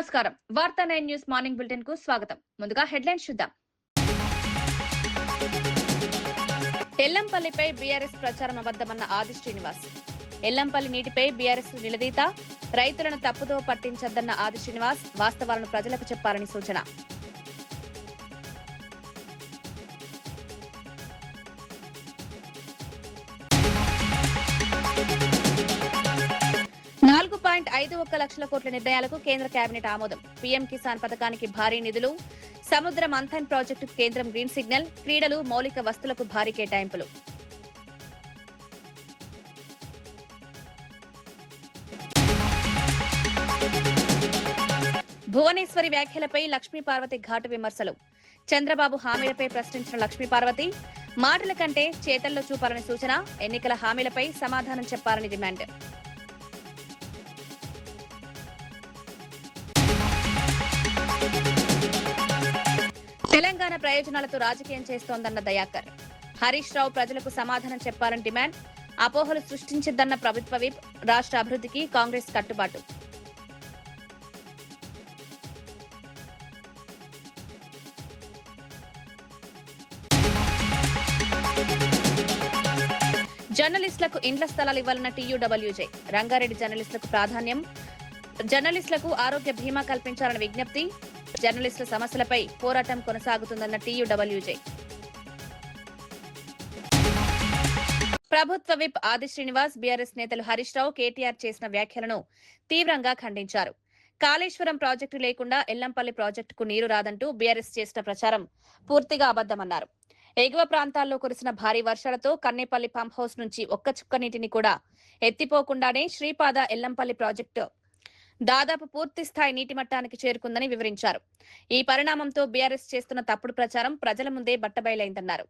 నమస్కారం. వార్తా 9 news morning bulletin కు స్వాగతం. ముందుగా హెడ్లైన్స్ చూద్దాం. ఎల్లంపల్లిపై బీఆర్ఎస్ ప్రచారం అబద్దమన్న ఆది శ్రీనివాస్. ఎల్లంపల్లి నీటిపై బీఆర్ఎస్ నిలదీత, రైతులను తప్పుదో పట్టించొద్దన్న ఆది శ్రీనివాస్ వాస్తవాలను ప్రజలకు చెప్పాలని సూచన. $4.51 లక్షల కోట్ల నిర్ణయాలకు కేంద్ర కేబినెట్ ఆమోదం. పీఎం కిసాన్ పథకానికి భారీ నిధులు, సముద్ర మంథన్ ప్రాజెక్టుకు కేంద్రం గ్రీన్ సిగ్నల్, క్రీడలు, మౌలిక వస్తువులకు భారీ కేటాయింపులు. భువనేశ్వరి వ్యాఖ్యలపై లక్ష్మీపార్వతి ఘాటు విమర్శలు. చంద్రబాబు హామీలపై ప్రశ్నించిన లక్ష్మీపార్వతి, మాటల కంటే చేతల్లో చూపాలని సూచన, ఎన్నికల హామీలపై సమాధానం చెప్పాలని డిమాండ్. తెలంగాణ ప్రయోజనాలతో రాజకీయం చేస్తోందన్న దయాకర్. హరీష్ రావు ప్రజలకు సమాధానం చెప్పాలని డిమాండ్. అపోహలు సృష్టించద్దన్న ప్రభుత్వ విప్. రాష్ట్ర అభివృద్ధికి కాంగ్రెస్ కట్టుబాటు. జర్నలిస్టులకు ఇండ్ల స్థలాలు ఇవ్వాలన్న టీయూడబ్ల్యూజే. రంగారెడ్డి జర్నలిస్టులకు ప్రాధాన్యం. జర్నలిస్టులకు ఆరోగ్య బీమా కల్పించాలన్న విజ్ఞప్తి. జర్నలిస్టుల సమస్యలపై పోరాటం కొనసాగుతుందన్న టీయూడబ్ల్యూజే. ప్రభుత్వ విప్ ఆది శ్రీనివాస్, బీఆర్ఎస్ నేతలు హరీష్ రావు, కేటీఆర్ చేసిన వ్యాఖ్యలను తీవ్రంగా ఖండించారు. కాళేశ్వరం ప్రాజెక్టు లేకుండా ఎల్లంపల్లి ప్రాజెక్టుకు నీరు రాదంటూ బీఆర్ఎస్ చేసిన ప్రచారం పూర్తిగా అబద్దమన్నారు. ఎగువ ప్రాంతాల్లో కురిసిన భారీ వర్షాలతో కన్నేపల్లి పంప్ హౌస్ నుంచి ఒక్క చుక్క నీటిని కూడా ఎత్తిపోకుండానే శ్రీపాద ఎల్లంపల్లి ప్రాజెక్టు దాదాపు పూర్తి స్థాయి నీటి మట్టానికి చేరుకుందని వివరించారు. ఈ పరిణామంతో బీఆర్ఎస్ చేస్తున్న తప్పుడు ప్రచారం ప్రజల ముందే బట్టబయలైందన్నారు.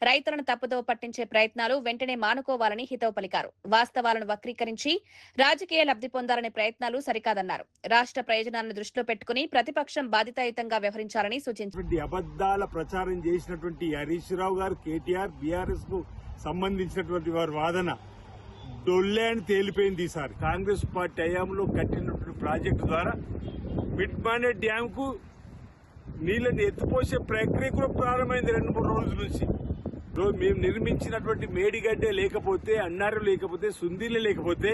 రైతులను తప్పుదో పట్టించే ప్రయత్నాలు వెంటనే మానుకోవాలని హితవు పలికారు. వాస్తవాలను వక్రీకరించి రాజకీయ లబ్ధి పొందాలనే ప్రయత్నాలు సరికాదన్నారు. రాష్ట్ర ప్రయోజనాలను దృష్టిలో పెట్టుకుని ప్రతిపక్షం బాధ్యతాయుతంగా వ్యవహరించాలని సూచించారు. అబద్దాల ప్రచారం చేసినటువంటి హరీష్ రావు గారు, కేటీఆర్, బీఆర్ఎస్ కు సంబంధించినటువంటి వారి వాదన డొల్లే అని తేలిపోయింది. ఈసారి కాంగ్రెస్ పార్టీ హయాంలో కట్టినటువంటి ప్రాజెక్టు ద్వారా మిడ్మానే డ్యామ్ కు నీళ్ళని ఎత్తిపోసే ప్రక్రియ కూడా ప్రారంభమైంది 2-3 రోజుల నుంచి. మేము నిర్మించినటువంటి మేడిగడ్డే లేకపోతే, అన్నారం లేకపోతే, సుందీలే లేకపోతే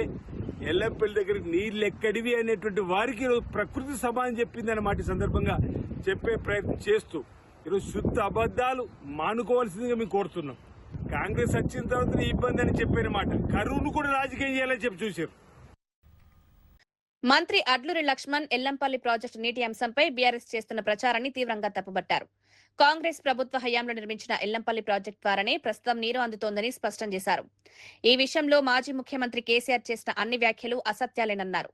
ఎల్లంపల్లి దగ్గరికి నీళ్లు ఎక్కడివి అనేటువంటి వారికి ప్రకృతి సమానం చెప్పింది అన్నమాట. సందర్భంగా చెప్పే ప్రయత్నం చేస్తూ ఈరోజు శుద్ధ అబద్దాలు మానుకోవాల్సిందిగా మేము కోరుతున్నాం. కాంగ్రెస్ వచ్చిన తర్వాత ఇబ్బంది అని చెప్పిన మాట, కరువును కూడా రాజకీయం చేయాలని చెప్పి చూశారు. మంత్రి అడ్లూరి లక్ష్మణ్ ఎల్లంపల్లి ప్రాజెక్టు నీటి అంశంపై బీఆర్ఎస్ చేస్తున్న ప్రచారాన్ని తీవ్రంగా తప్పుబట్టారు. కాంగ్రెస్ ప్రభుత్వ హయాంలో నిర్మించిన ఎల్లంపల్లి ప్రాజెక్టు ద్వారానే ప్రస్తుతం నీరు అందుతోందని స్పష్టం చేశారు. ఈ విషయంలో మాజీ ముఖ్యమంత్రి కేసీఆర్ చేసిన అన్ని వ్యాఖ్యలు అసత్యాలేనన్నారు.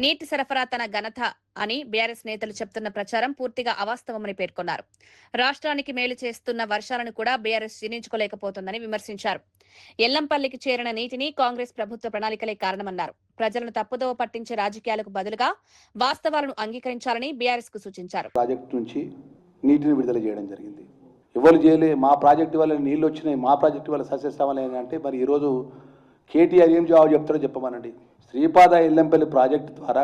నీటి సరఫరా తన ఘనత అని బీఆర్ఎస్ నేతలు చెప్తున్న ప్రచారం పూర్తిగా అవాస్తవమని పేర్కొన్నారు. రాష్ట్రానికి మేలు చేస్తున్న వర్షాలను కూడా బీఆర్ఎస్ జీర్ణించుకోలేకపోతుందని విమర్శించారు. ఎల్లంపల్లికి చేరిన నీటిని కాంగ్రెస్ ప్రభుత్వ ప్రణాళికలే కారణమన్నారు. ప్రజలను తప్పుదోవ పట్టించే రాజకీయాలకు బదులుగా వాస్తవాలను అంగీకరించాలని బీఆర్ఎస్ కు సూచించారు. ప్రాజెక్టు నుంచి నీటిని విడుదల చేయడం జరిగింది. ఎవరు చేయలే, మా ప్రాజెక్టు వల్ల నీళ్లు వచ్చినాయి, మా ప్రాజెక్టు వల్ల సస్యశ్యామలైన అంటే మరి ఈరోజు కేటీఆర్ ఏం జవాబు చెప్తారో చెప్పమనండి. శ్రీపాద ఎల్లంపల్లి ప్రాజెక్టు ద్వారా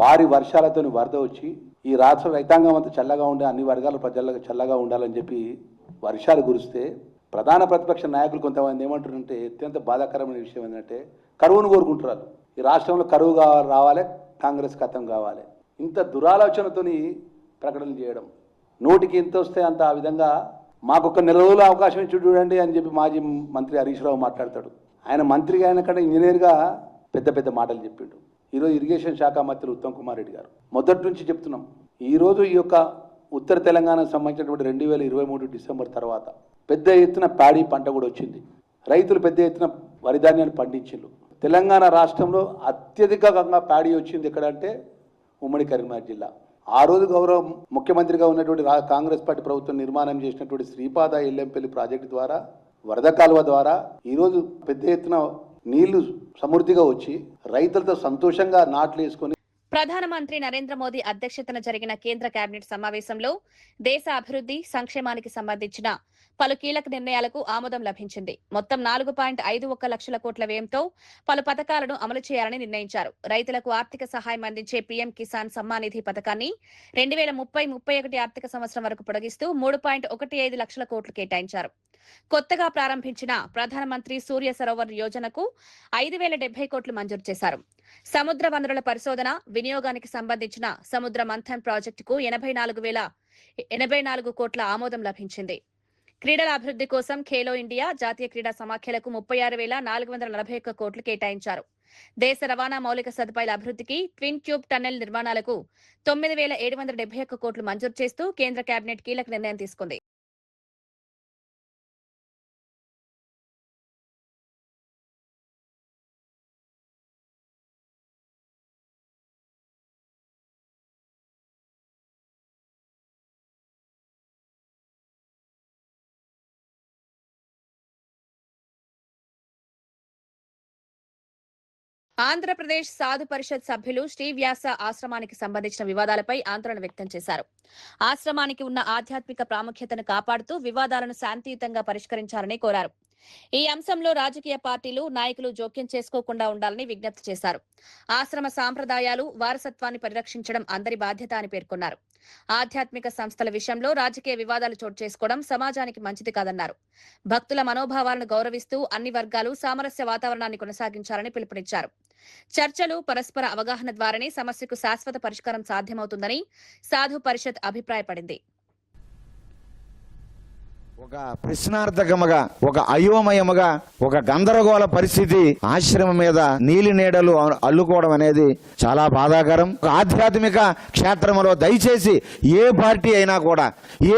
భారీ వర్షాలతో వరద వచ్చి ఈ రాష్ట్ర రైతాంగం అంతా చల్లగా ఉండే, అన్ని వర్గాల ప్రజలకు చల్లగా ఉండాలని చెప్పి వర్షాలు కురిస్తే ప్రధాన ప్రతిపక్ష నాయకులు కొంతమంది ఏమంటారంటే అత్యంత బాధాకరమైన విషయం ఏంటంటే కరువును కోరుకుంటున్నారు. ఈ రాష్ట్రంలో కరువు రావాలి, కాంగ్రెస్ ఖతం కావాలి. ఇంత దురాలోచనతోని ప్రకటనలు చేయడం, నోటికి ఎంత వస్తే అంత ఆ విధంగా మాకొక 4 రోజుల అవకాశం ఇచ్చి చూడండి అని చెప్పి మాజీ మంత్రి హరీష్ రావు మాట్లాడతాడు. ఆయన మంత్రిగా ఆయన కంటే ఇంజనీర్గా పెద్ద పెద్ద మాటలు చెప్పిండు. ఈరోజు ఇరిగేషన్ శాఖ మంత్రి ఉత్తమ్ కుమార్ రెడ్డి గారు మొదటి నుంచి చెప్తున్నాం, ఈరోజు ఈ యొక్క ఉత్తర తెలంగాణకు సంబంధించినటువంటి 2023 డిసెంబర్ తర్వాత పెద్ద ఎత్తున ప్యాడీ పంట కూడా వచ్చింది. రైతులు పెద్ద ఎత్తున వరి ధాన్యాన్ని పండించారు. తెలంగాణ రాష్ట్రంలో అత్యధికంగా ప్యాడీ వచ్చింది ఎక్కడంటే ఉమ్మడి కరీంనగర్ జిల్లా. ఆ రోజు గౌరవ ముఖ్యమంత్రిగా ఉన్నటువంటి కాంగ్రెస్ పార్టీ ప్రభుత్వం నిర్మాణం చేసినటువంటి శ్రీపాద ఎల్లంపల్లి ప్రాజెక్టు ద్వారా, వరద కాలువ ద్వారా ఈరోజు పెద్ద ఎత్తున నీళ్లు సమృద్ధిగా వచ్చి రైతులతో సంతోషంగా నాట్లు వేసుకొని. ప్రధానమంత్రి నరేంద్ర మోదీ అధ్యక్షతన జరిగిన కేంద్ర కేబినెట్ సమావేశంలో దేశ అభివృద్ధి, సంక్షేమానికి సంబంధించిన పలు కీలక నిర్ణయాలకు ఆమోదం లభించింది. మొత్తం 4.51 లక్షల కోట్ల వ్యయంతో పలు పథకాలను అమలు చేయాలని నిర్ణయించారు. రైతులకు ఆర్థిక సహాయం అందించే పీఎం కిసాన్ సమ్మాన్ నిధి పథకాన్ని 2030-31 ఆర్థిక సంవత్సరం వరకు పొడిగిస్తూ 3.15 లక్షల కోట్లు కేటాయించారు. కొత్తగా ప్రారంభించిన ప్రధానమంత్రి సూర్య సరోవర్ యోజనకు 5,070 కోట్లు మంజూరు చేశారు. సముద్ర వనరుల పరిశోధన, వినియోగానికి సంబంధించిన సముద్ర మంథన్ ప్రాజెక్టుకు 84 కోట్ల ఆమోదం లభించింది. క్రీడల అభివృద్ధి కోసం ఖేలో ఇండియా జాతీయ క్రీడా సమాఖ్యలకు 36,441 కోట్లు కేటాయించారు. దేశ రవాణా మౌలిక సదుపాయాల అభివృద్ధికి ట్విన్ ట్యూబ్ టన్నెల్ నిర్మాణాలకు 9,771 కోట్లు మంజూరు చేస్తూ కేంద్ర కేబినెట్ కీలక నిర్ణయం తీసుకుంది. ఆంధ్రప్రదేశ్ సాధు పరిషత్ సభ్యులు శ్రీవ్యాస ఆశ్రమానికి సంబంధించిన వివాదాలపై ఆందోళన వ్యక్తం చేశారు. ఆశ్రమానికి ఉన్న ఆధ్యాత్మిక ప్రాముఖ్యతను కాపాడుతూ వివాదాలను శాంతియుతంగా పరిష్కరించాలని కోరారు. ఈ అంశంలో రాజకీయ పార్టీలు, నాయకులు జోక్యం చేసుకోకుండా ఉండాలని విజ్ఞప్తి చేశారు. ఆశ్రమ సాంప్రదాయాలు, వారసత్వాన్ని పరిరక్షించడం అందరి బాధ్యత అని పేర్కొన్నారు. ఆధ్యాత్మిక సంస్థల విషయంలో రాజకీయ వివాదాలు చోటు చేసుకోవడం సమాజానికి మంచిది కాదన్నారు. భక్తుల మనోభావాలను గౌరవిస్తూ అన్ని వర్గాలు సామరస్య వాతావరణాన్ని కొనసాగించాలని పిలుపునిచ్చారు. చర్చలు, పరస్పర అవగాహన ద్వారానే సమస్యకు శాశ్వత పరిష్కారం సాధ్యమవుతుందని సాధు పరిషత్ అభిప్రాయపడింది. ఒక ప్రశ్నార్థకముగా, ఒక అయోమయముగా, ఒక గందరగోళ పరిస్థితి ఆశ్రమం మీద నీలి నీడలు అల్లుకోవడం అనేది చాలా బాధాకరం. ఒక ఆధ్యాత్మిక క్షేత్రంలో దయచేసి ఏ పార్టీ అయినా కూడా,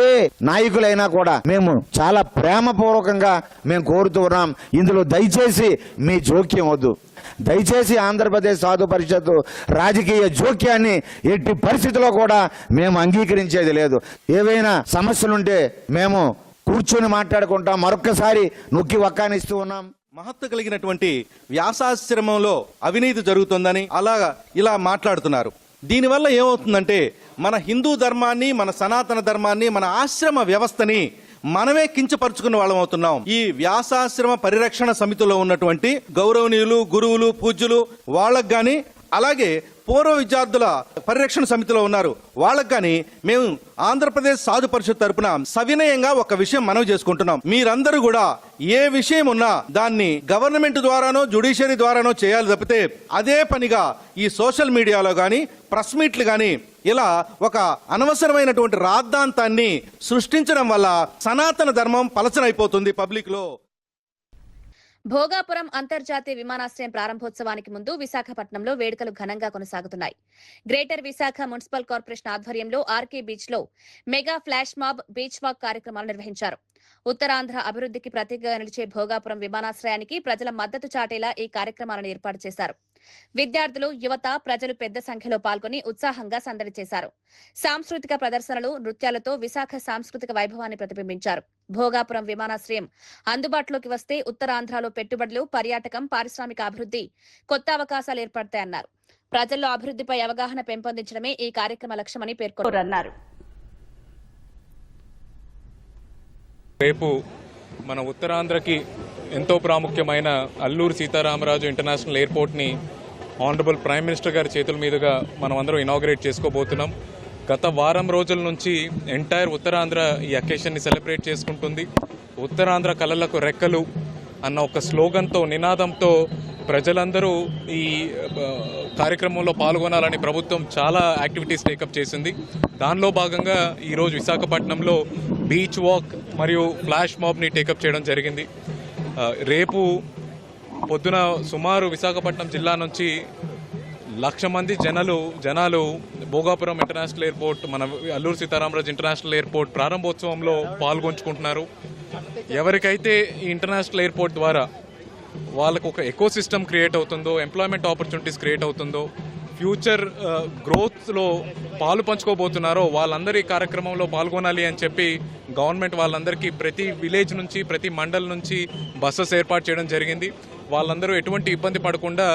ఏ నాయకులైనా కూడా మేము చాలా ప్రేమపూర్వకంగా మేము కోరుతూ ఉన్నాం. ఇందులో దయచేసి మీ జోక్యం వద్దు. దయచేసి ఆంధ్రప్రదేశ్ సాధు పరిషత్తు రాజకీయ జోక్యాన్ని ఎట్టి పరిస్థితిలో కూడా మేము అంగీకరించేది లేదు. ఏవైనా సమస్యలుంటే మేము కూర్చొని మాట్లాడుకుంటాం. మరొక్కసారి నొక్కి వక్కానిస్తూ ఉన్నాం. మహత్తు కలిగినటువంటి వ్యాసాశ్రమంలో అవినీతి జరుగుతుందని ఇలా మాట్లాడుతున్నారు. దీనివల్ల ఏమవుతుందంటే మన హిందూ ధర్మాన్ని, మన సనాతన ధర్మాన్ని, మన ఆశ్రమ వ్యవస్థని మనమే కించపరుచుకున్న వాళ్ళం అవుతున్నాం. ఈ వ్యాసాశ్రమ పరిరక్షణ సమితిలో ఉన్నటువంటి గౌరవనీయులు, గురువులు, పూజ్యులు వాళ్ళకు గాని, అలాగే పూర్వ విద్యార్థుల పరిరక్షణ సమితిలో ఉన్నారు వాళ్ళకు కానీ మేము ఆంధ్రప్రదేశ్ సాధు పరిషత్ తరపున సవినయంగా ఒక విషయం మనవి చేసుకుంటున్నాం. మీరందరూ కూడా ఏ విషయం ఉన్నా దాన్ని గవర్నమెంట్ ద్వారానో, జ్యుడిషియరీ ద్వారానో చేయాలి తప్పితే అదే పనిగా ఈ సోషల్ మీడియాలో గాని, ప్రెస్ మీట్లు గాని ఇలా ఒక అనవసరమైనటువంటి రాద్ధాంతాన్ని సృష్టించడం వల్ల సనాతన ధర్మం పలచనైపోతుంది పబ్లిక్ లో. భోగాపురం అంతర్జాతీయ విమానాశ్రయం ప్రారంభోత్సవానికి ముందు విశాఖపట్నంలో వేడుకలు ఘనంగా కొనసాగుతున్నాయి. గ్రేటర్ విశాఖ మున్సిపల్ కార్పొరేషన్ ఆధ్వర్యంలో ఆర్కే బీచ్ లో mega flash mob, beach walk కార్యక్రమాలు నిర్వహించారు. ఉత్తరాంధ్ర అభివృద్ధికి ప్రతీకగా నిలిచే భోగాపురం విమానాశ్రయానికి ప్రజల మద్దతు చాటేలా ఈ కార్యక్రమాలను ఏర్పాటు చేశారు. విద్యార్థులు, యువత, ప్రజలు పెద్ద సంఖ్యలో పాల్గొని ఉత్సాహంగా సందడి చేశారు. సాంస్కృతిక ప్రదర్శనలు, నృత్యాలతో విశాఖ సాంస్కృతిక వైభవాన్ని ప్రతిబింబించారు. భోగాపురం విమానాశ్రయం అందుబాటులోకి వస్తే ఉత్తరాంధ్రలో పెట్టుబడులు, పర్యాటకం, పారిశ్రామిక అభివృద్ధి, కొత్త అవకాశాలు ఏర్పడతాయన్నారు. ప్రజల్లో అభివృద్ధిపై అవగాహన పెంపొందించడమే ఈ కార్యక్రమ లక్ష్యమని పేర్కొన్నారు. రేపు మన ఉత్తరాంధ్రకి ఎంతో ప్రాముఖ్యమైన అల్లూరు సీతారామరాజు ఇంటర్నేషనల్ ఎయిర్పోర్ట్ని ఆనరబుల్ ప్రైమ్ మినిస్టర్ గారి చేతుల మీదుగా మనం అందరం ఇనాగ్రేట్ చేసుకోబోతున్నాం. గత వారం రోజుల నుంచి ఎంటైర్ ఉత్తరాంధ్ర ఈ అకేషన్ని సెలబ్రేట్ చేసుకుంటుంది. ఉత్తరాంధ్ర కళలకు రెక్కలు అన్న ఒక స్లోగన్తో, నినాదంతో ప్రజలందరూ ఈ కార్యక్రమంలో పాల్గొనాలని ప్రభుత్వం చాలా యాక్టివిటీస్ టేకప్ చేసింది. దానిలో భాగంగా ఈరోజు విశాఖపట్నంలో బీచ్ వాక్ మరియు ఫ్లాష్ మాబ్ని టేకప్ చేయడం జరిగింది. రేపు పొద్దున సుమారు విశాఖపట్నం జిల్లా నుంచి 1,00,000 మంది జనాలు భోగాపురం ఇంటర్నేషనల్ ఎయిర్పోర్ట్, మన అల్లూరు సీతారామరాజు ఇంటర్నేషనల్ ఎయిర్పోర్ట్ ప్రారంభోత్సవంలో పాల్గొంచుకుంటున్నారు. ఎవరికైతే ఈ ఇంటర్నేషనల్ ఎయిర్పోర్ట్ ద్వారా వాళ్ళకు ఒక ఎకో సిస్టమ్ క్రియేట్ అవుతుందో, ఎంప్లాయ్మెంట్ ఆపర్చునిటీస్ క్రియేట్ అవుతుందో, ఫ్యూచర్ గ్రోత్లో పాలు పంచుకోబోతున్నారో వాళ్ళందరూ ఈ కార్యక్రమంలో పాల్గొనాలి అని చెప్పి గవర్నమెంట్ వాళ్ళందరికీ ప్రతి విలేజ్ నుంచి, ప్రతి మండల్ నుంచి బస్సెస్ ఏర్పాటు చేయడం జరిగింది. వాళ్ళందరూ ఎటువంటి ఇబ్బంది పడకుండా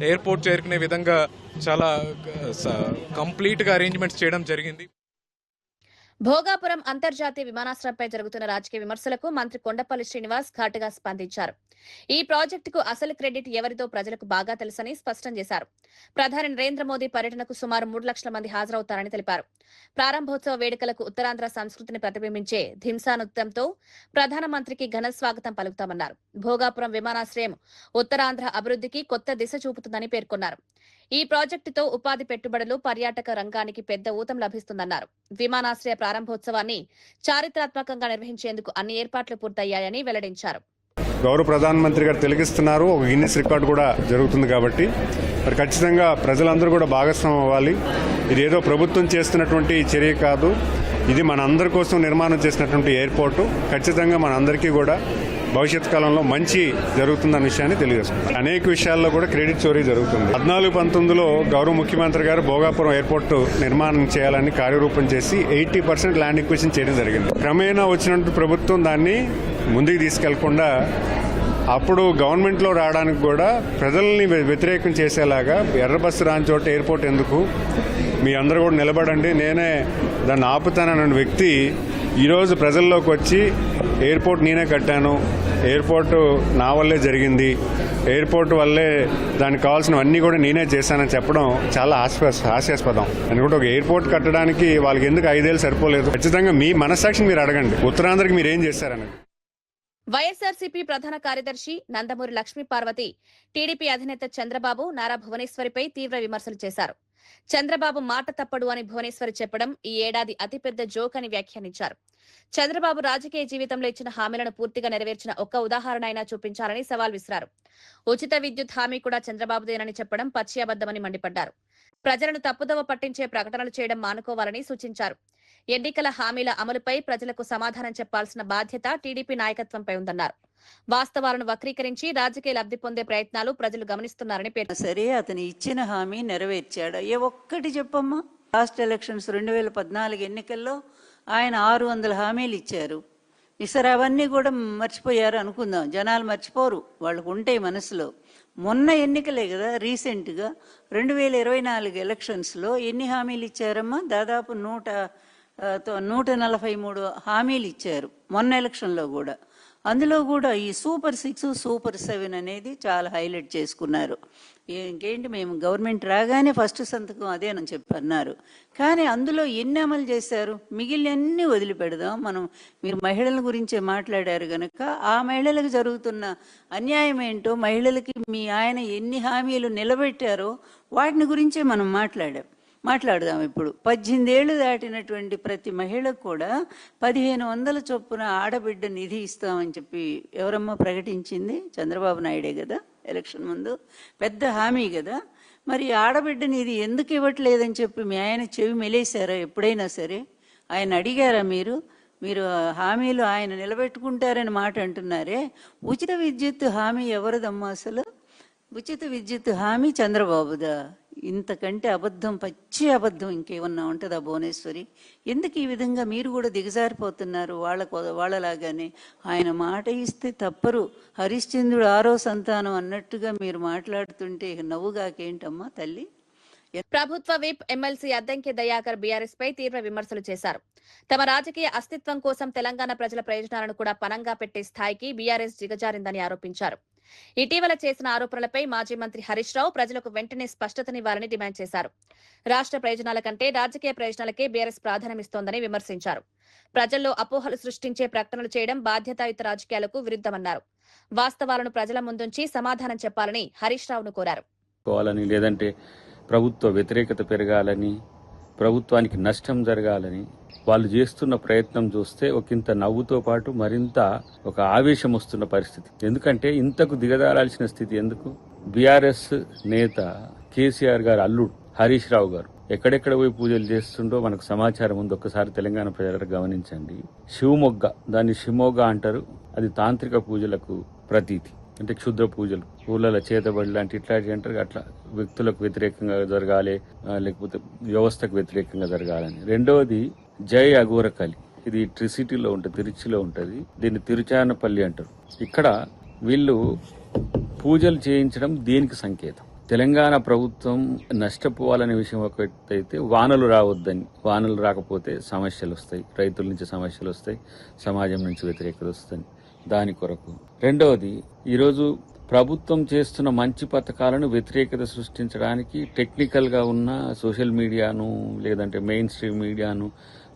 ఎయిర్పోర్ట్ చేరుకునే విధంగా చాలా కంప్లీట్గా అరేంజ్మెంట్స్ చేయడం జరిగింది. భోగాపురం అంతర్జాతీయ విమానాశ్రయంపై జరుగుతున్న రాజకీయ విమర్శలకు మంత్రి కొండపల్లి శ్రీనివాస్ ఘాటుగా స్పందించారు. ఈ ప్రాజెక్టుకు అసలు క్రెడిట్ ఎవరిదో ప్రజలకు బాగా తెలుసని స్పష్టం చేశారు. ప్రధాని నరేంద్ర మోదీ పర్యటనకు సుమారు 3 లక్షల మంది హాజరవుతారని తెలిపారు. ప్రారంభోత్సవ వేడుకలకు ఉత్తరాంధ్ర సంస్కృతిని ప్రతిబింబించే ధింసా నృత్యంతో ప్రధానమంత్రికి ఘన స్వాగతం పలుకుతామన్నారు. భోగాపురం విమానాశ్రయం ఉత్తరాంధ్ర అభివృద్ధికి కొత్త దిశ చూపుతుందని పేర్కొన్నారు. ఈ ప్రాజెక్టుతో ఉపాధి పెట్టుబడులు, పర్యాటక రంగానికి పెద్ద ఊతం లభిస్తుందన్నారు. విమానాశ్రయ ప్రారంభోత్సవాన్ని చారిత్రాత్మకంగా నిర్వహించేందుకు అన్ని ఏర్పాట్లు పూర్తయ్యాయని వెల్లడించారు. గౌరవ ప్రధానమంత్రి గారు తిలకిస్తున్నారు. ఒక గిన్నెస్ రికార్డు కూడా జరుగుతుంది కాబట్టి మరి ఖచ్చితంగా ప్రజలందరూ కూడా భాగస్వామ్యం అవ్వాలి. ఇది ఏదో ప్రభుత్వం చేస్తున్నటువంటి చర్య కాదు, ఇది మన అందరి కోసం నిర్మాణం చేసినటువంటి ఎయిర్పోర్టు. ఖచ్చితంగా మన అందరికీ కూడా భవిష్యత్ కాలంలో మంచి జరుగుతుందన్న విషయాన్ని తెలియజేసుకుంటాం. అనేక విషయాల్లో కూడా క్రెడిట్ చోరీ జరుగుతుంది. 14-19లో గౌరవ ముఖ్యమంత్రి గారు భోగాపురం ఎయిర్పోర్ట్ నిర్మాణం చేయాలని కార్యరూపం చేసి 80% ల్యాండ్ ఎక్విజిషన్ చేయడం జరిగింది. క్రమేణా వచ్చినట్టు ప్రభుత్వం దాన్ని ముందుకు తీసుకెళ్లకుండా అప్పుడు గవర్నమెంట్లో రావడానికి కూడా ప్రజల్ని వ్యతిరేకం చేసేలాగా ఎర్ర బస్సు రాని చోట ఎయిర్పోర్ట్ ఎందుకు, మీ అందరూ కూడా నిలబడండి, నేనే దాన్ని ఆపుతానన్న వ్యక్తి ఈరోజు ప్రజల్లోకి వచ్చి ఎయిర్పోర్ట్ నేనే కట్టాను, ఎయిర్పోర్టు నా వల్లే జరిగింది, ఎయిర్పోర్ట్ వల్లే దానికి కావాల్సినవన్నీ కూడా నేనే చేశానని చెప్పడం చాలా హాస్యాస్పదం. ఎందుకంటే ఒక ఎయిర్పోర్ట్ కట్టడానికి వాళ్ళకి ఎందుకు 5 ఏళ్ళు సరిపోలేదు? ఖచ్చితంగా మీ మనస్సాక్షిని మీరు అడగండి, ఉత్తరాంధ్రకి మీరు ఏం చేశారని. వైఎస్ఆర్సీపీ ప్రధాన కార్యదర్శి నందమూరి లక్ష్మీ పార్వతి టీడీపీ అధినేత చంద్రబాబు, నారా భువనేశ్వరిపై తీవ్ర విమర్శలు చేశారు. చంద్రబాబు మాట తప్పడు అని భువనేశ్వరి చెప్పడం ఈ ఏడాది అతిపెద్ద జోక్ అని వ్యాఖ్యానించారు. చంద్రబాబు రాజకీయ జీవితంలో ఇచ్చిన హామీలను పూర్తిగా నెరవేర్చిన ఒక్క ఉదాహరణ అయినా చూపించాలని సవాల్ విసిరారు. ఉచిత విద్యుత్ హామీ కూడా చంద్రబాబుదేనని చెప్పడం పచ్చి అబద్దమని మండిపడ్డారు. ప్రజలను తప్పుదోవ పట్టించే ప్రకటనలు చేయడం మానుకోవాలని సూచించారు. ఎన్నికల హామీల అమలుపై ప్రజలకు సమాధానం చెప్పాల్సిన బాధ్యత టీడీపీ నాయకత్వంపై ఉందన్నారు. వాస్తవాలను వక్రీకరించి రాజకీయ లబ్ధి పొందే ప్రయత్నాలు ప్రజలు గమనిస్తున్నారని పేర్కొన్నారు. సరే, అతను ఇచ్చిన హామీ నెరవేర్చాడు. ఏ ఒక్కటి చెప్పమ్మా. లాస్ట్ ఎలక్షన్స్ 2014 ఎన్నికల్లో ఆయన 600 హామీలు ఇచ్చారు. సరే, అవన్నీ కూడా మర్చిపోయారు అనుకుందాం. జనాలు మర్చిపోరు, వాళ్ళకు ఉంటాయి మనసులో. మొన్న ఎన్నికలే కదా రీసెంట్గా 2024 ఎలక్షన్స్లో ఎన్ని హామీలు ఇచ్చారమ్మా? దాదాపు 143 హామీలు ఇచ్చారు మొన్న ఎలక్షన్లో కూడా. అందులో కూడా ఈ సూపర్ 6, సూపర్ 7 అనేది చాలా హైలైట్ చేసుకున్నారు. ఇంకేంటి, మేము గవర్నమెంట్ రాగానే ఫస్ట్ సంతకం అదేనని చెప్పి అన్నారు. కానీ అందులో ఎన్ని అమలు చేశారు? మిగిలినన్ని వదిలిపెడదాం మనం. మీరు మహిళల గురించే మాట్లాడారు కనుక ఆ మహిళలకు జరుగుతున్న అన్యాయం ఏంటో, మహిళలకి మీ ఆయన ఎన్ని హామీలు నిలబెట్టారో వాటిని గురించే మనం మాట్లాడదాం. ఇప్పుడు 18 ఏళ్లు దాటినటువంటి ప్రతి మహిళకు కూడా 1500 చొప్పున ఆడబిడ్డ నిధి ఇస్తామని చెప్పి ఎవరమ్మా ప్రకటించింది? చంద్రబాబు నాయుడే కదా ఎలక్షన్ ముందు. పెద్ద హామీ కదా. మరి ఆడబిడ్డ నిధి ఎందుకు ఇవ్వట్లేదని చెప్పి మీ ఆయన చెవి మెలేశారా ఎప్పుడైనా సరే? ఆయన అడిగారా మీరు హామీలు ఆయన నిలబెట్టుకుంటారని మాట అంటున్నారే. ఉచిత విద్యుత్ హామీ ఎవరిదమ్మా అసలు? ఉచిత విద్యుత్ హామీ చంద్రబాబుదా? ఇంతకంటే అబద్ధం, పచ్చి అబద్ధం ఇంకేమన్నా ఉంటుందా భువనేశ్వరి? ఎందుకు ఈ విధంగా మీరు కూడా దిగజారిపోతున్నారు వాళ్ళలాగానే? ఆయన మాట ఇస్తే తప్పరు. హరిశ్చంద్రుడు 6వ సంతానం అన్నట్టుగా మీరు మాట్లాడుతుంటే నవ్వుగాకేంటమ్మా తల్లి? ప్రభుత్వ whip MLC Addanki Dayakar BRS పై తీవ్ర విమర్శలు చేశారు. తమ రాజకీయ అస్తిత్వం కోసం తెలంగాణ ప్రజల ప్రయోజనాలను కూడా పణంగా పెట్టే స్థాయికి బీఆర్ఎస్ దిగజారిందని ఆరోపించారు. ఇటీవల చేసిన ఆరోపణలపై మాజీ మంత్రి హరీష్ రావు ప్రజలకు వెంటనే స్పష్టతనివ్వాలని డిమాండ్ చేశారు. రాష్ట్ర ప్రయోజనాల కంటే రాజకీయ ప్రయోజనాలకే బీఆర్ఎస్ ప్రాధాన్యమిస్తోందని విమర్శించారు. ప్రజల్లో అపోహలు సృష్టించే ప్రకటనలు చేయడం బాధ్యతాయుత రాజకీయాలకు విరుద్ధమన్నారు. వాస్తవాలను ప్రజల ముందుంచి సమాధానం చెప్పాలని హరీష్ రావును కోరారు. లేదంటే ప్రభుత్వ వ్యతిరేకత పెరగాలని, ప్రభుత్వానికి నష్టం జరగాలని వాళ్ళు చేస్తున్న ప్రయత్నం చూస్తే ఒకంత నవ్వుతో పాటు మరింత ఒక ఆవేశం వస్తున్న పరిస్థితి. ఎందుకంటే ఇంతకు దిగజారాల్సిన స్థితి ఎందుకు? బీఆర్ఎస్ నేత కేసీఆర్ గారు అల్లుడు హరీష్ రావు గారు ఎక్కడెక్కడ పోయి పూజలు చేస్తుండో మనకు సమాచారం ఉంది. ఒక్కసారి తెలంగాణ ప్రజలకు గమనించండి. శివమొగ్గ, దాన్ని షిమోగ అంటారు. అది తాంత్రిక పూజలకు ప్రతీతి. అంటే క్షుద్ర పూజలు, ఊళ్ళలో చేతబడి లాంటి ఇట్లాంటివి అంటారు. అట్లా వ్యక్తులకు వ్యతిరేకంగా జరగాలి, లేకపోతే వ్యవస్థకు వ్యతిరేకంగా జరగాలని. రెండవది జై అఘోరకాళి, ఇది ట్రిసిటీలో ఉంటుంది, తిరుచిలో ఉంటుంది. దీన్ని తిరుచానపల్లి అంటారు. ఇక్కడ వీళ్ళు పూజలు చేయించడం దేనికి సంకేతం? తెలంగాణ ప్రభుత్వం నష్టపోవాలనే విషయం ఒకటైతే వానలు రావద్దని, వానలు రాకపోతే సమస్యలు వస్తాయి, రైతుల నుంచి సమస్యలు వస్తాయి, సమాజం నుంచి వ్యతిరేకత వస్తుంది, దాని కొరకు. రెండవది, ఈరోజు ప్రభుత్వం చేస్తున్న మంచి పథకాలను వ్యతిరేకత సృష్టించడానికి టెక్నికల్గా ఉన్న సోషల్ మీడియాను, లేదంటే మెయిన్ స్ట్రీమ్ మీడియాను,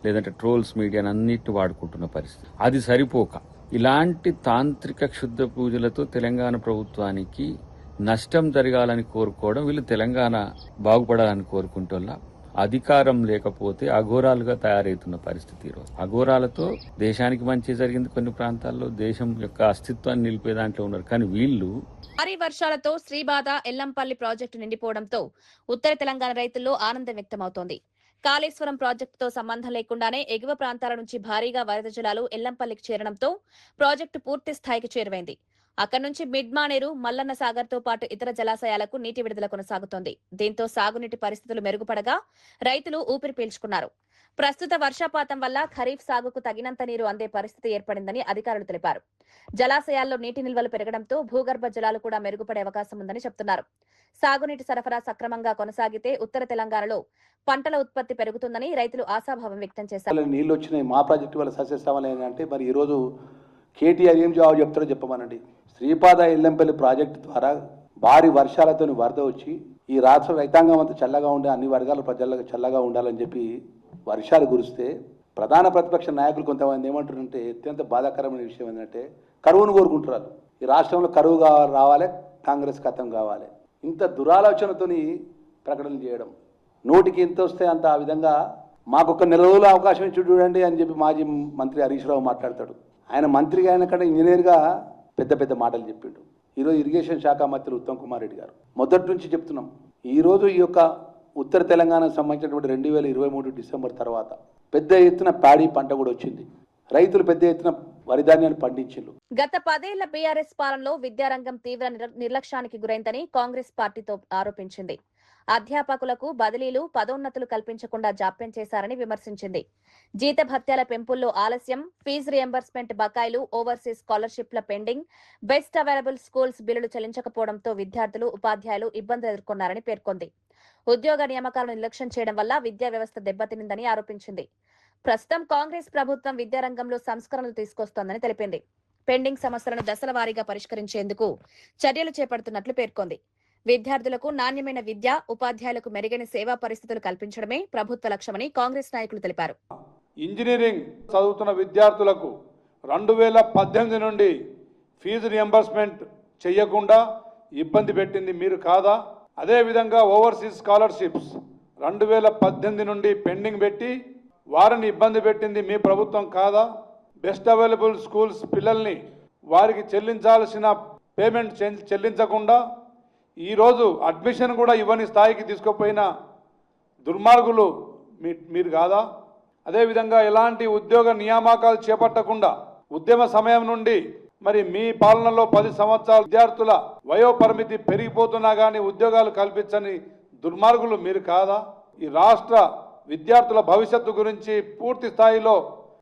లేదంటే ట్రోల్స్ మీడియాను అన్నిటి వాడుకుంటున్న పరిస్థితి. అది సరిపోక ఇలాంటి తాంత్రిక క్షుద్ర పూజలతో తెలంగాణ ప్రభుత్వానికి నష్టం జరగాలని కోరుకోవడం, వీళ్ళు తెలంగాణ బాగుపడాలని కోరుకుంటోళ్ళ అధికారం లేకపోతే అఘోరాలుగా తయారవుతున్న పరిస్థితి. ఈరోజు అఘోరాలతో దేశానికి మంచి జరిగింది, కొన్ని ప్రాంతాల్లో దేశం యొక్క అస్తిత్వాన్ని నిలిపే దాంట్లో ఉన్నారు. కానీ వీళ్ళు భారీ వర్షాలతో శ్రీబాద ఎల్లంపల్లి ప్రాజెక్టు నిండిపోవడంతో ఉత్తర తెలంగాణ రైతుల్లో ఆనందం వ్యక్తమవుతోంది. కాళేశ్వరం ప్రాజెక్టుతో సంబంధం లేకుండానే ఎగువ ప్రాంతాల నుంచి భారీగా వరద జలాలు ఎల్లంపల్లికి చేరడంతో ప్రాజెక్టు పూర్తి స్థాయికి చేరువైంది. అక్కడి నుంచి మిడ్మానేరు, మల్లన్న సాగర్ తో పాటు ఇతర జలాశయాలకు నీటి విడుదల కొనసాగుతోంది. దీంతో సాగునీటి పరిస్థితులు మెరుగుపడగా రైతులు ఊపిరి పీల్చుకున్నారు. ప్రస్తుత వర్షపాతం వల్ల ఖరీఫ్ సాగుకు తగినంత నీరు అందే పరిస్థితి ఏర్పడిందని అధికారులు తెలిపారు. జలాశయాల్లో నీటి నిల్వలు పెరగడంతో భూగర్భ జలాలు కూడా మెరుగుపడే అవకాశం ఉందని చెబుతున్నారు. సాగునీటి సరఫరా సక్రమంగా కొనసాగితే ఉత్తర తెలంగాణలో పంటల ఉత్పత్తి పెరుగుతుందని రైతులు ఆశాభావం వ్యక్తం చేశారు. నీళ్లు వచ్చినాయి, మా ప్రాజెక్టు వల్ల సస్యశ్యామలం ఏంటంటే మరి ఈరోజు కేటీఆర్ ఏం జవాబు చెప్తారో చెప్పమనండి. శ్రీపాద ఎల్లంపల్లి ప్రాజెక్టు ద్వారా భారీ వర్షాలతో వరద వచ్చి ఈ రాష్ట్ర రైతాంగం అంతా చల్లగా ఉండే, అన్ని వర్గాల ప్రజలకు చల్లగా ఉండాలని చెప్పి వర్షాలు కురిస్తే ప్రధాన ప్రతిపక్ష నాయకులు కొంతమంది ఏమంటారంటే అత్యంత బాధాకరమైన విషయం ఏంటంటే కరువును కోరుకుంటున్నారు. ఈ రాష్ట్రంలో కరువు రావాలి, కాంగ్రెస్ ఖతం కావాలి, ఇంత దురాలోచనతోని ప్రకటనలు చేయడం. నోటికి ఎంత వస్తే అంత ఆ విధంగా మాకొక నెల రోజుల అవకాశం ఇచ్చి చూడండి అని చెప్పి మాజీ మంత్రి హరీష్ రావు మాట్లాడతాడు. ఆయన మంత్రిగా ఆయన కంటే ఇంజనీర్గా పెద్ద పెద్ద మాటలు చెప్పిండు. ఈరోజు ఇరిగేషన్ శాఖ మంత్రి ఉత్తమ్ కుమార్ రెడ్డి గారు మొదటి నుంచి చెప్తున్నాం, ఈరోజు ఈ యొక్క ఉత్తర తెలంగాణకు సంబంధించినటువంటి 2023 డిసెంబర్ తర్వాత పెద్ద ఎత్తున ప్యాడీ పంట కూడా వచ్చింది. రైతులు పెద్ద ఎత్తున వరిధాన్యాన్ని పండించారు. గత 10 ఏళ్ల బీఆర్ఎస్ పాలనలో విద్యారంగం తీవ్ర నిర్లక్ష్యానికి గురైందని కాంగ్రెస్ పార్టీతో ఆరోపించింది. అధ్యాపకులకు బదిలీలు, పదోన్నతులు కల్పించకుండా జాప్యం చేశారని విమర్శించింది. జీతభత్యాల పెంపుల్లో ఆలస్యం, ఫీజు రియంబర్స్మెంట్ బకాయిలు, ఓవర్సీస్ స్కాలర్షిప్ల పెండింగ్, బెస్ట్ అవైలబుల్ స్కూల్స్ బిల్లులు చెల్లించకపోవడంతో విద్యార్థులు, ఉపాధ్యాయులు ఇబ్బందులు ఎదుర్కొన్నారని పేర్కొంది. ఉద్యోగ నియామకాలను నిర్లక్ష్యం చేయడం వల్ల విద్యా వ్యవస్థ దెబ్బతినిందని ఆరోపించింది. ప్రస్తుతం కాంగ్రెస్ ప్రభుత్వం విద్యారంగంలో సంస్కరణలు తీసుకొస్తోందని తెలిపింది. పెండింగ్ సమస్యలను దశల వారీగా పరిష్కరించేందుకు చర్యలు చేపడుతున్నట్లు పేర్కొంది. విద్యార్థులకు నాణ్యమైన విద్య, ఉపాధ్యాయులకు మెరుగైన సేవా పరిస్థితులు కల్పించడమే ప్రభుత్వ లక్ష్యమని కాంగ్రెస్ నాయకులు తెలిపారు. ఇంజనీరింగ్ చదువుతున్న విద్యార్థులకు 2018 నుండి ఫీజు రియంబర్స్మెంట్ చేయకుండా ఇబ్బంది పెట్టింది మీరు కాదా? అదేవిధంగా ఓవర్సీస్ స్కాలర్షిప్స్ 2018 నుండి పెండింగ్ పెట్టి వారిని ఇబ్బంది పెట్టింది మీ ప్రభుత్వం కాదా? బెస్ట్ అవైలబుల్ స్కూల్స్ పిల్లల్ని వారికి చెల్లించాల్సిన పేమెంట్ చెల్లించకుండా ఈరోజు అడ్మిషన్ కూడా ఇవ్వని స్థాయికి తీసుకుపోయిన దుర్మార్గులు మీరు కాదా? అదేవిధంగా ఎలాంటి ఉద్యోగ నియామకాలు చేపట్టకుండా ఉద్యమ సమయం నుండి మరి మీ పాలనలో 10 సంవత్సరాల విద్యార్థుల వయోపరిమితి పెరిగిపోతున్నా కానీ ఉద్యోగాలు కల్పించని దుర్మార్గులు మీరు కాదా? ఈ రాష్ట్ర విద్యార్థుల భవిష్యత్తు గురించి పూర్తి స్థాయిలో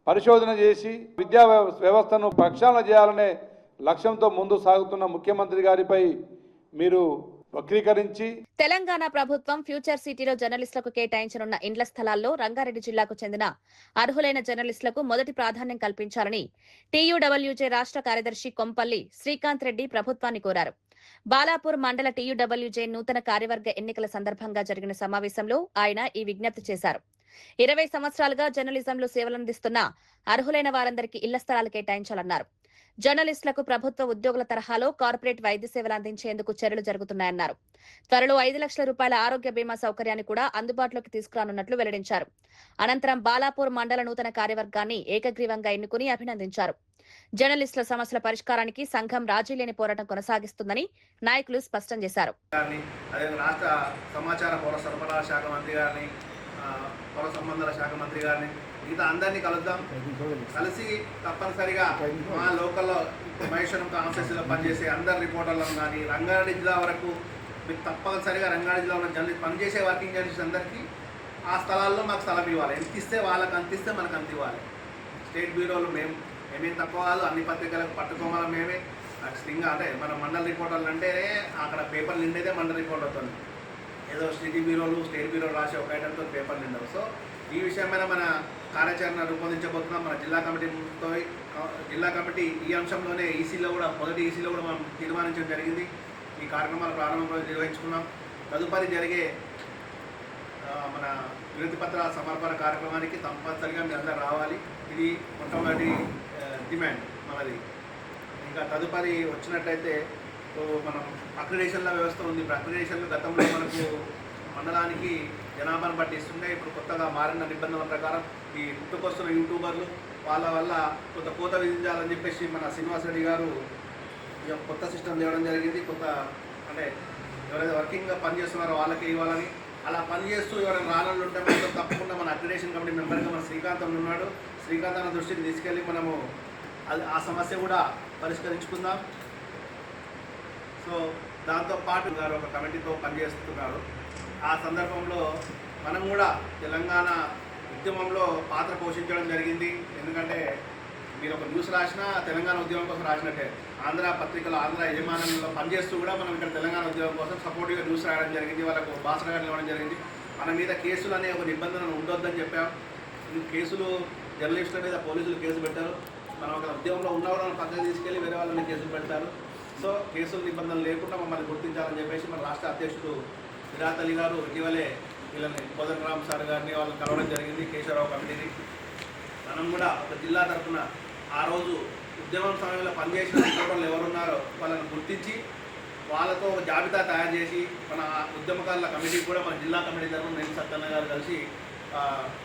పరిశోధన చేసి విద్యా వ్యవస్థను ప్రక్షాళన చేయాలనే లక్ష్యంతో ముందు సాగుతున్న ముఖ్యమంత్రి గారిపై మీరు వక్రీకరించి తెలంగాణ ప్రభుత్వం ఫ్యూచర్ సిటీలో జర్నలిస్టులకు కేటాయించనున్న ఇండ్ల స్థలాల్లో రంగారెడ్డి జిల్లాకు చెందిన అర్హులైన జర్నలిస్టులకు మొదటి ప్రాధాన్యం కల్పించాలని టీయూడబ్ల్యూజే రాష్ట్ర కార్యదర్శి కొంపల్లి శ్రీకాంత్ రెడ్డి ప్రభుత్వాన్ని కోరారు. బాలాపూర్ మండల టీయూడబ్ల్యూజే నూతన కార్యవర్గ ఎన్నికల సందర్భంగా జరిగిన సమావేశంలో ఆయన ఈ విజ్ఞప్తి చేశారు. 20 సంవత్సరాలుగా జర్నలిజంలో సేవలందిస్తున్న అర్హులైన వారందరికీ ఇళ్ల స్థలాలు కేటాయించాలన్నారు. జర్నలిస్టులకు ప్రభుత్వ ఉద్యోగుల తరహాలో కార్పొరేట్ వైద్య సేవలు అందించేందుకు చర్యలు జరుగుతున్నాయన్నారు. త్వరలో 5 లక్షల రూపాయల ఆరోగ్య బీమా సౌకర్యాన్ని కూడా అందుబాటులోకి తీసుకురానున్నట్లు వెల్లడించారు. అనంతరం బాలాపూర్ మండల నూతన కార్యవర్గాన్ని ఏకగ్రీవంగా ఎన్నుకుని అభినందించారు. జర్నలిస్టుల సమస్యల పరిష్కారానికి సంఘం రాజీ లేని పోరాటం కొనసాగిస్తుందని నాయకులు స్పష్టం చేశారు. రాష్ట్ర సమాచార పౌర సరఫరా శాఖ మంత్రి గారిని, పౌర సంబంధాల శాఖ మంత్రి గారిని, మిగతా అందరినీ కలుద్దాం. కలిసి తప్పనిసరిగా మా లోకల్లో మహేశ్వరం కాన్స్టిట్యూన్సీలో పనిచేసే అందరు రిపోర్టర్లను కానీ రంగారెడ్డి జిల్లా వరకు మీకు తప్పనిసరిగా రంగారెడ్డి జిల్లాలో జర్నలిస్ట్ పనిచేసే వర్కింగ్ జర్నలిస్ట్ అందరికీ ఆ స్థలాల్లో మాకు స్థలం ఇవ్వాలి. ఎంత ఇస్తే వాళ్ళకి అంత ఇస్తే మనకు అంత ఇవ్వాలి. స్టేట్ బ్యూరోలు మేమేం తక్కువ కాదు, అన్ని పత్రికలకు పట్టుకోమని మేమే. స్ట్రింగ్ అంటే మన మండల రిపోర్టర్లు అంటేనే అక్కడ పేపర్ నిండేదే మండల రిపోర్ట్ అవుతుంది. ఏదో సిటీ బ్యూరోలు స్టేట్ బ్యూరోలు రాసే ఒక ఐటమ్తో పేపర్ నిండవు. సో ఈ విషయం మీద మన కార్యాచరణ రూపొందించబోతున్నాం. మన జిల్లా కమిటీ ఈ అంశంలోనే ఈసీలో కూడా మొదటి ఈసీలో కూడా మనం తీర్మానించడం జరిగింది. ఈ కార్యక్రమాల ప్రారంభంలో నిర్వహించుకున్నాం. తదుపరి జరిగే మన వినతి పత్ర సమర్పణ కార్యక్రమానికి తప్పనిసరిగా మీరు అందరూ రావాలి. ఇది మొట్టమొదటి డిమాండ్ మనది. ఇంకా తదుపరి వచ్చినట్టయితే మనం అక్రిడేషన్ల వ్యవస్థ ఉంది. ఇప్పుడు అక్రిడేషన్లు గతంలో మనకు మండలానికి జనాభాను బట్టి ఇస్తుంటే ఇప్పుడు కొత్తగా మారిన నిబంధనల ప్రకారం ఈ పుట్టుకొస్తున్న యూట్యూబర్లు వాళ్ళ వల్ల కొంత కోత విధించాలని చెప్పేసి మన శ్రీనివాస్ రెడ్డి గారు కొత్త సిస్టమ్ తేవడం జరిగింది. కొత్త అంటే ఎవరైతే వర్కింగ్గా పనిచేస్తున్నారో వాళ్ళకి ఇవ్వాలని. అలా పనిచేస్తూ ఎవరైనా రాళ్ళు ఉంటే మాత్రం తప్పకుండా మన అక్రిడేషన్ కమిటీ మెంబర్గా మన శ్రీకాంత్ ఉన్నాడు. శ్రీకాంత్ అన్న దృష్టికి తీసుకెళ్ళి మనము ఆ సమస్య కూడా పరిష్కరించుకుందాం. సో దాంతోపాటు గారు ఒక కమిటీతో పనిచేస్తున్నారు. ఆ సందర్భంలో మనం కూడా తెలంగాణ ఉద్యమంలో పాత్ర పోషించడం జరిగింది. ఎందుకంటే మీరు ఒక న్యూస్ రాసినా తెలంగాణ ఉద్యమం కోసం రాసినట్టే. ఆంధ్ర పత్రికలు ఆంధ్ర యజమానంలో పనిచేస్తూ కూడా మనం ఇక్కడ తెలంగాణ ఉద్యమం కోసం సపోర్టివ్గా న్యూస్ రాయడం జరిగింది. వాళ్ళకు భాషగా ఇవ్వడం జరిగింది. మన మీద కేసులు అనే ఒక నిబంధనలు ఉండొద్దని చెప్పాం. ఈ కేసులు జర్నలిస్టుల మీద పోలీసులు కేసు పెట్టారు. మనం ఒక ఉద్యమంలో ఉన్నా కూడా పక్కన తీసుకెళ్ళి వేరే వాళ్ళని కేసులు పెడతారు. సో కేసుల నిబంధనలు లేకుండా మమ్మల్ని గుర్తించాలని చెప్పేసి మన రాష్ట్ర అధ్యక్షుడు విరాట్ అలీ గారు ఇటీవలే వీళ్ళని కోదండరామ్ సార్ గారిని వాళ్ళని కలవడం జరిగింది, కేశవరావు కమిటీని. మనం కూడా ఒక జిల్లా తరఫున ఆ రోజు ఉద్యమం సమయంలో పనిచేసిన వాళ్ళు ఎవరున్నారో వాళ్ళని గుర్తించి వాళ్ళతో ఒక జాబితా తయారు చేసి మన ఉద్యమకారుల కమిటీకి కూడా మన జిల్లా కమిటీ తరఫున నేను సత్తన్న గారు కలిసి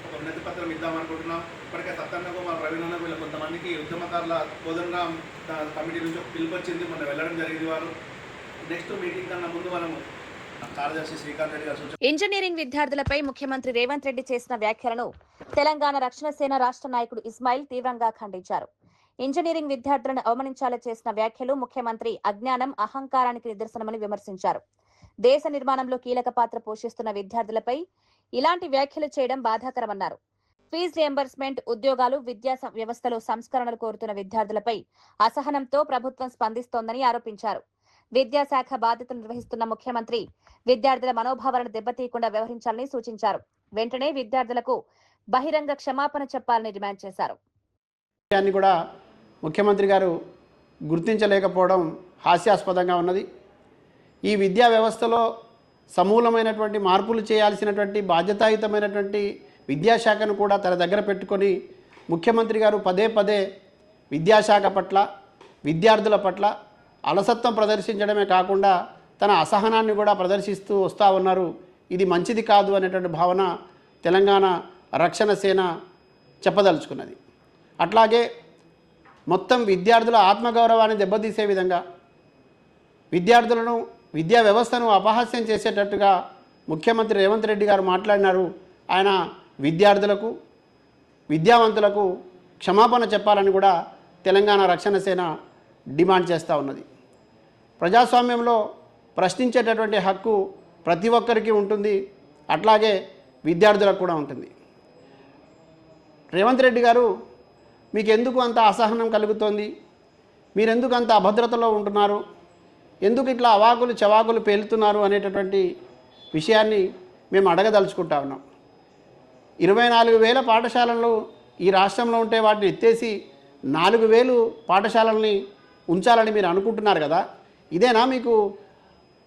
ఒక వినతి పత్రం ఇద్దామనుకుంటున్నాం. ఇప్పటికే సత్తన్నకు మన రవీంద్ర వీళ్ళ కొంతమందికి ఉద్యమకారుల కోదండరామ్ కమిటీ నుంచి ఒక పిలుపు వచ్చింది, మొన్న వెళ్ళడం జరిగింది. వారు నెక్స్ట్ మీటింగ్ కన్నా ముందు మనము కార్యదర్శి శ్రీకాంత్ రెడ్డి గారు ఇంజనీరింగ్ విద్యార్థులపై ముఖ్యమంత్రి రేవంత్ రెడ్డి చేసిన వ్యాఖ్యలను తెలంగాణ రక్షణ సేన రాష్ట్ర నాయకుడు ఇస్మాయిల్ తీవ్రంగా ఖండించారు. ఇంజనీరింగ్ విద్యార్థులను అవమానించాలని చేసిన వ్యాఖ్యలు ముఖ్యమంత్రి అజ్ఞానం, అహంకారానికి నిదర్శనమని విమర్శించారు. దేశ నిర్మాణంలో కీలక పాత్ర పోషిస్తున్న విద్యార్థులపై ఇలాంటి వ్యాఖ్యలు చేయడం బాధాకరమన్నారు. ఫీజు రియంబర్స్మెంట్, ఉద్యోగాలు, విద్యా వ్యవస్థలో సంస్కరణలు కోరుతున్న విద్యార్థులపై అసహనంతో ప్రభుత్వం స్పందిస్తోందని ఆరోపించారు. విద్యాశాఖ బాధ్యతలు నిర్వహిస్తున్న ముఖ్యమంత్రి విద్యార్థుల మనోభావాలను దెబ్బతీయకుండా వ్యవహరించాలని సూచించారు. వెంటనే విద్యార్థులకు బహిరంగ క్షమాపణ చెప్పాలని డిమాండ్ చేశారు. కూడా ముఖ్యమంత్రి గారు గుర్తించలేకపోవడం హాస్యాస్పదంగా ఉన్నది. ఈ విద్యా వ్యవస్థలో సమూలమైనటువంటి మార్పులు చేయాల్సినటువంటి బాధ్యతాయుతమైనటువంటి విద్యాశాఖను కూడా తన దగ్గర పెట్టుకొని ముఖ్యమంత్రి గారు పదే పదే విద్యాశాఖ పట్ల, విద్యార్థుల పట్ల అలసత్వం ప్రదర్శించడమే కాకుండా తన అసహనాన్ని కూడా ప్రదర్శిస్తూ వస్తూ ఉన్నారు. ఇది మంచిది కాదు అనేటువంటి భావన తెలంగాణ రక్షణ సేన చెప్పదలుచుకున్నది. అట్లాగే మొత్తం విద్యార్థుల ఆత్మగౌరవాన్ని దెబ్బతీసే విధంగా, విద్యార్థులను, విద్యా వ్యవస్థను అపహాస్యం చేసేటట్టుగా ముఖ్యమంత్రి రేవంత్ రెడ్డి గారు మాట్లాడినారు. ఆయన విద్యార్థులకు, విద్యావంతులకు క్షమాపణ చెప్పాలని కూడా తెలంగాణ రక్షణ సేన డిమాండ్ చేస్తూ ఉన్నది. ప్రజాస్వామ్యంలో ప్రశ్నించేటటువంటి హక్కు ప్రతి ఒక్కరికి ఉంటుంది, అట్లాగే విద్యార్థులకు కూడా ఉంటుంది. రేవంత్ రెడ్డి గారు, మీకు ఎందుకు అంత అసహనం కలుగుతోంది? మీరెందుకు అంత అభద్రతలో ఉంటున్నారు? ఎందుకు ఇట్లా అవాకులు చవాకులు పేలుతున్నారు అనేటటువంటి విషయాన్ని మేము అడగదలుచుకుంటా ఉన్నాం. 24,000 పాఠశాలలు ఈ రాష్ట్రంలో ఉంటే వాటిని ఎత్తేసి 4,000 పాఠశాలల్ని ఉంచాలని మీరు అనుకుంటున్నారు కదా. ఇదేనా మీకు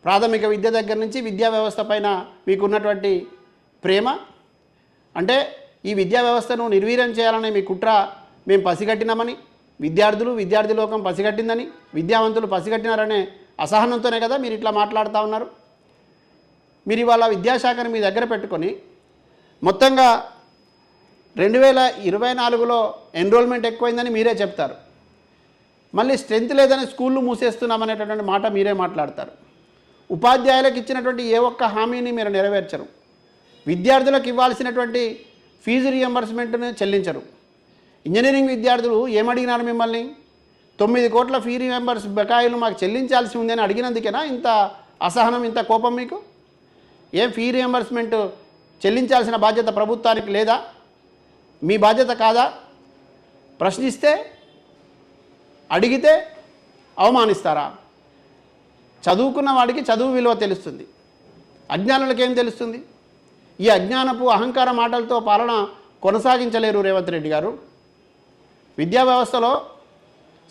ప్రాథమిక విద్య దగ్గర నుంచి విద్యా వ్యవస్థ పైన మీకున్నటువంటి ప్రేమ? అంటే ఈ విద్యా వ్యవస్థను నిర్వీర్యం చేయాలనే మీ కుట్ర మేము పసిగట్టినామని, విద్యార్థులు, విద్యార్థి లోకం పసిగట్టిందని, విద్యావంతులు పసిగట్టినారనే అసహనంతోనే కదా మీరు ఇట్లా మాట్లాడుతూ ఉన్నారు. మీరు ఇవాళ విద్యాశాఖను మీ దగ్గర పెట్టుకొని మొత్తంగా 2024లో ఎన్రోల్మెంట్ ఎక్కువైందని మీరే చెప్తారు. మళ్ళీ స్ట్రెంత్ లేదని స్కూళ్ళు మూసేస్తున్నామనేటటువంటి మాట మీరే మాట్లాడతారు. ఉపాధ్యాయులకు ఇచ్చినటువంటి ఏ ఒక్క హామీని మీరు నెరవేర్చరు. విద్యార్థులకు ఇవ్వాల్సినటువంటి ఫీజు రియంబర్స్మెంట్ను చెల్లించరు. ఇంజనీరింగ్ విద్యార్థులు ఏమడిగినారు మిమ్మల్ని? 9 కోట్ల ఫీ రియంబర్స్ బకాయిలు మాకు చెల్లించాల్సి ఉందని అడిగినందుకేనా ఇంత అసహనం, ఇంత కోపం మీకు? ఏం ఫీ రియంబర్స్మెంట్ చెల్లించాల్సిన బాధ్యత ప్రభుత్వానికి లేదా? మీ బాధ్యత కాదా? ప్రశ్నిస్తే, అడిగితే అవమానిస్తారా? చదువుకున్న వాడికి చదువు విలువ తెలుస్తుంది, అజ్ఞానులకు ఏం తెలుస్తుంది? ఈ అజ్ఞానపు అహంకార మాటలతో పాలన కొనసాగించలేరు రేవంత్ రెడ్డి గారు. విద్యా వ్యవస్థలో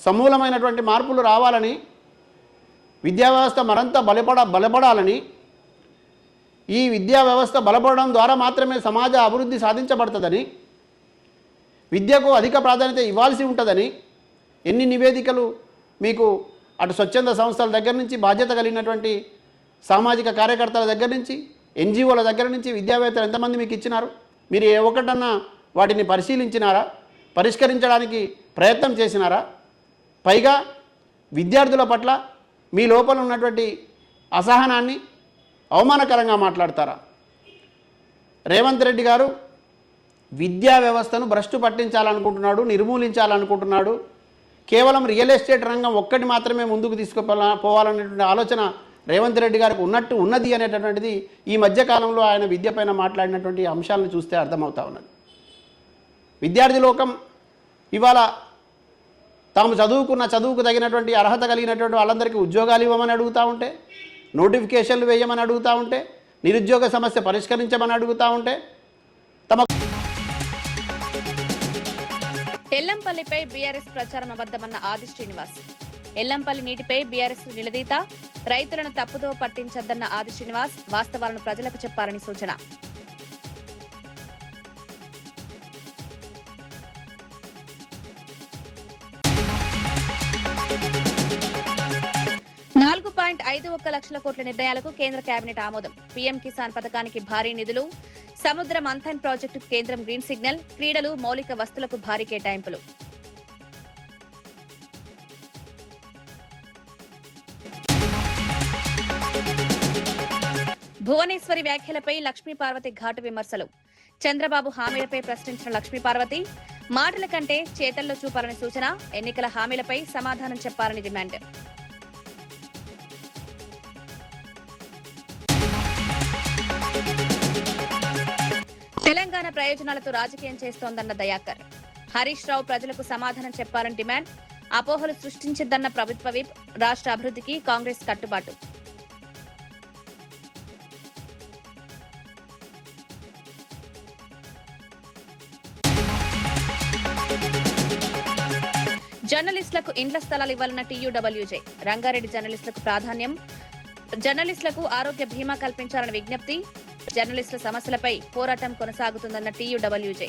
సమూలమైనటువంటి మార్పులు రావాలని, విద్యా వ్యవస్థ మరింత బలపడాలని, ఈ విద్యా వ్యవస్థ బలపడడం ద్వారా మాత్రమే సమాజ అభివృద్ధి సాధించబడుతుందని, విద్యకు అధిక ప్రాధాన్యత ఇవ్వాల్సి ఉంటుందని ఎన్ని నివేదికలు మీకు అటు స్వచ్ఛంద సంస్థల దగ్గర నుంచి, బాధ్యత కలిగినటువంటి సామాజిక కార్యకర్తల దగ్గర నుంచి, ఎన్జిఓల దగ్గర నుంచి విద్యావేత్తలు ఎంతమంది మీకు ఇచ్చినారు? మీరు ఏ ఒక్కటన్నా వాటిని పరిశీలించినారా? పరిష్కరించడానికి ప్రయత్నం చేసినారా? పైగా విద్యార్థుల పట్ల మీ లోపల ఉన్నటువంటి అసహనాన్ని అవమానకరంగా మాట్లాడతారా? రేవంత్ రెడ్డి గారు విద్యా వ్యవస్థను భ్రష్టు పట్టించాలనుకుంటున్నాడు, నిర్మూలించాలనుకుంటున్నాడు. కేవలం రియల్ ఎస్టేట్ రంగం ఒక్కటి మాత్రమే ముందుకు తీసుకుపోవాలనేటువంటి ఆలోచన రేవంత్ రెడ్డి గారికి ఉన్నది అనేటటువంటిది ఈ మధ్యకాలంలో ఆయన విద్యపైన మాట్లాడినటువంటి అంశాలను చూస్తే అర్థమవుతా ఉన్నది. విద్యార్థి లోకం ఇవాళ తాము చదువుకు తగినటువంటి అర్హత కలిగినటువంటి వాళ్ళందరికీ ఉద్యోగాలు ఇవ్వమని అడుగుతూ ఉంటే, నోటిఫికేషన్లు వేయమని అడుగుతూ ఉంటే, నిరుద్యోగ సమస్య పరిష్కరించమని అడుగుతూ ఉంటే, తమ ఎల్లంపల్లిపై బీఆర్ఎస్ ప్రచారం అబద్దమన్న ఆది శ్రీనివాస్. ఎల్లంపల్లి నీటిపై బీఆర్ఎస్ నిలదీత, రైతులను తప్పుదో పట్టించద్దన్న ఆది శ్రీనివాస్ వాస్తవాలను ప్రజలకు చెప్పాలని సూచన. $4.51 లక్షల కోట్ల నిర్ణయాలకు కేంద్ర కేబినెట్ ఆమోదం. పీఎం కిసాన్ పథకానికి భారీ నిధులు, సముద్ర మంథన్ ప్రాజెక్టుకు కేంద్రం గ్రీన్ సిగ్నల్, క్రీడలు, మౌలిక వస్తువులకు భారీ కేటాయింపులు. భువనేశ్వరి వ్యాఖ్యలపై లక్ష్మీపార్వతి ఘాటు విమర్శలు. చంద్రబాబు హామీలపై ప్రశ్నించిన లక్ష్మీపార్వతి, మాటల కంటే చేతల్లో చూపాలని సూచన, ఎన్నికల హామీలపై సమాధానం చెప్పాలని డిమాండ్. తెలంగాణ ప్రయోజనాలతో రాజకీయం చేస్తోందన్న దయాకర్. హరీష్ రావు ప్రజలకు సమాధానం చెప్పాలని డిమాండ్. అపోహలు సృష్టించద్దన్న ప్రభుత్వ విప్, రాష్ట్ర అభివృద్ధికి కాంగ్రెస్ కట్టుబాటు. జర్నలిస్టులకు ఇండ్ల స్థలాలు ఇవ్వాలన్న టీయూడబ్ల్యూజే. రంగారెడ్డి జర్నలిస్టులకు ప్రాధాన్యం, జర్నలిస్టులకు ఆరోగ్య బీమా కల్పించాలని విజ్ఞప్తి. జర్నలిస్టుల సమస్యలపై పోరాటం కొనసాగుతుందన్న టీయూడబ్ల్యూజే.